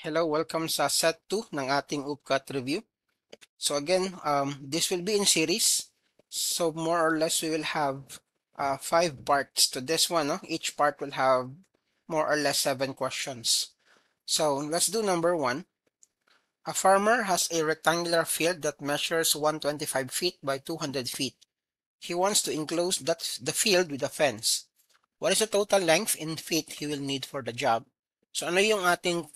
Hello, welcome sa set 2 ng ating UPCAT review. So again, this will be in series. So more or less we will have 5 parts to this one. No? Each part will have more or less 7 questions. So let's do number 1. A farmer has a rectangular field that measures 125 feet by 200 feet. He wants to enclose the field with a fence. What is the total length in feet he will need for the job? So ano yung ating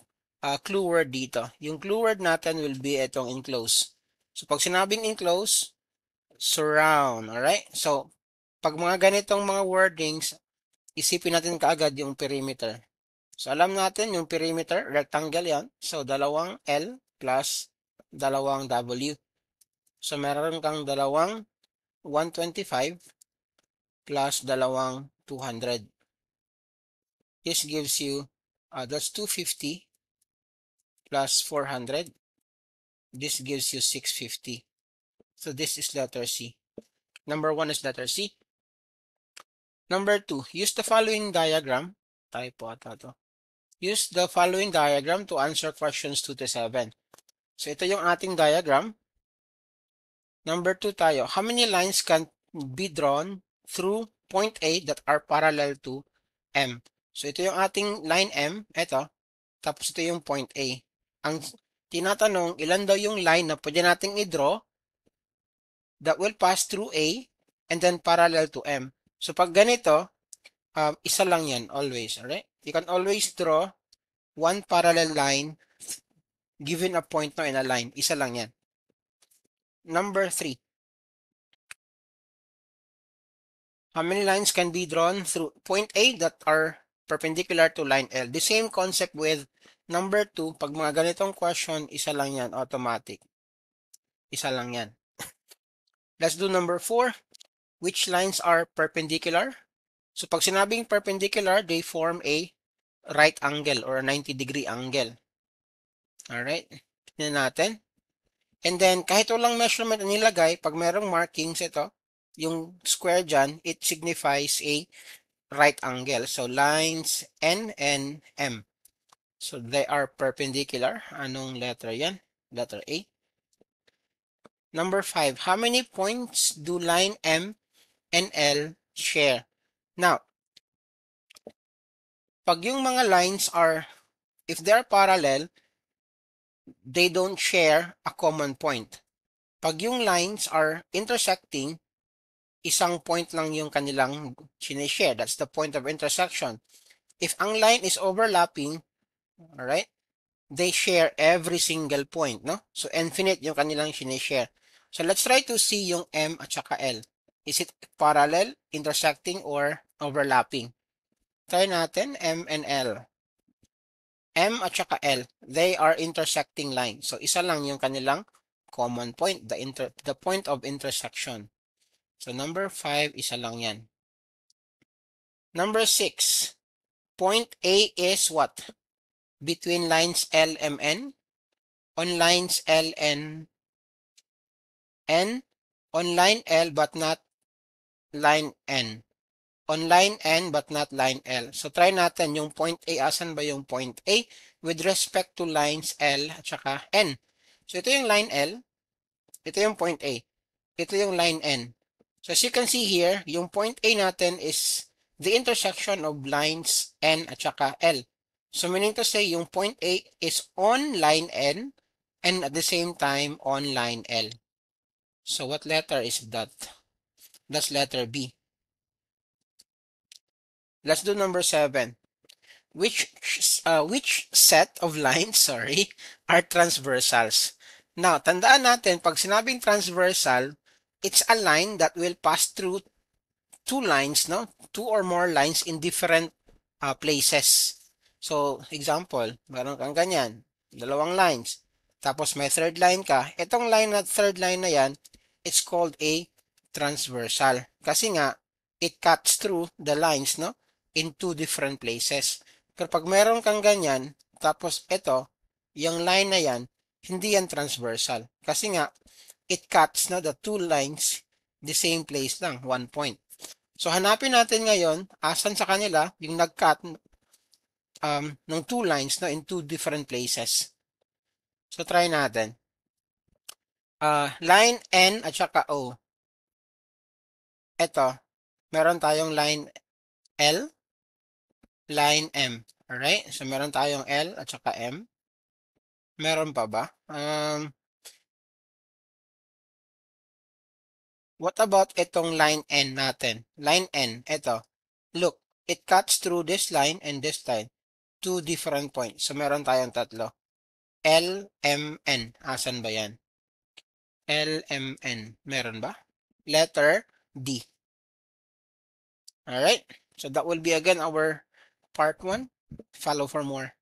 clue word dito? Yung clue word natin will be itong enclose. So pag sinabing enclose, surround, alright? So pag mga ganitong mga wordings, isipin natin kaagad yung perimeter. So alam natin yung perimeter, rectangle yan. So dalawang L plus dalawang W. So meron kang dalawang 125 plus dalawang 200. This gives you, that's 250 plus 400. This gives you 650. So this is letter C. Number 1 is letter C. Number 2, use the following diagram. Typo ata to. Use the following diagram to answer questions 2 to 7. So ito yung ating diagram. Number 2 tayo. How many lines can be drawn through point A that are parallel to M? So ito yung ating line M. Ito. Tapos ito yung point A. Ang tinatanong, ilan daw yung line na pwede nating i-draw that will pass through A and then parallel to M. So pag ganito, isa lang yan always. Alright? You can always draw one parallel line given a point no in a line. Isa lang yan. Number 3. How many lines can be drawn through point A that are perpendicular to line L? The same concept with number 2. Pag mga ganitong question, isa lang yan. Automatic. Isa lang yan. Let's do number 4. Which lines are perpendicular? So pag sinabing perpendicular, they form a right angle or a 90-degree angle. Alright? Tignan natin. And then, kahit walang measurement na nilagay, pag merong markings ito, yung square dyan, it signifies a right angle. So, lines N and M. So, they are perpendicular. Anong letter yan? Letter A. Number 5. How many points do line M and L share? Now, pag yung mga lines are, if they're parallel, they don't share a common point. Pag yung lines are intersecting, isang point lang yung kanilang sinishare. That's the point of intersection. If ang line is overlapping, alright, they share every single point, no? So, infinite yung kanilang sinishare. So, let's try to see yung M at saka L. Is it parallel, intersecting, or overlapping? Try natin M and L. M at saka L, they are intersecting lines. So, isa lang yung kanilang common point, the point of intersection. So, number 5, isa lang yan. Number 6, point A is what? Between lines L and N. On lines L and N. On line L but not line N. On line N but not line L. So, try natin yung point A. Asan ba yung point A? With respect to lines L at saka N. So, ito yung line L. Ito yung point A. Ito yung line N. So, as you can see here, yung point A natin is the intersection of lines N at saka L. So, meaning to say, yung point A is on line N and at the same time on line L. So, what letter is that? That's letter B. Let's do number 7. Which set of lines, are transversals? Now, tandaan natin, pag sinabing transversal, it's a line that will pass through two lines, no? Two or more lines in different places. So, example, meron kang ganyan, dalawang lines. Tapos may third line ka. Itong line at third line na yan, it's called a transversal. Kasi nga, it cuts through the lines, no? In two different places. Pero pag meron kang ganyan, tapos ito, yung line na yan, hindi yan transversal. Kasi nga, it cuts, no, the two lines the same place lang, 1 point. So, hanapin natin ngayon, asan sa kanila, yung nag-cut, ng two lines, no, in two different places. So, try natin. Line N at saka O. Ito, meron tayong line L, line M. Alright? So, meron tayong L at saka M. Meron pa ba? What about itong line N natin? Line N, ito. Look, it cuts through this line and this line. Two different points. So, meron tayong tatlo. L, M, N. Asan ba yan? L, M, N. Meron ba? Letter D. Alright? So, that will be again our part 1. Follow for more.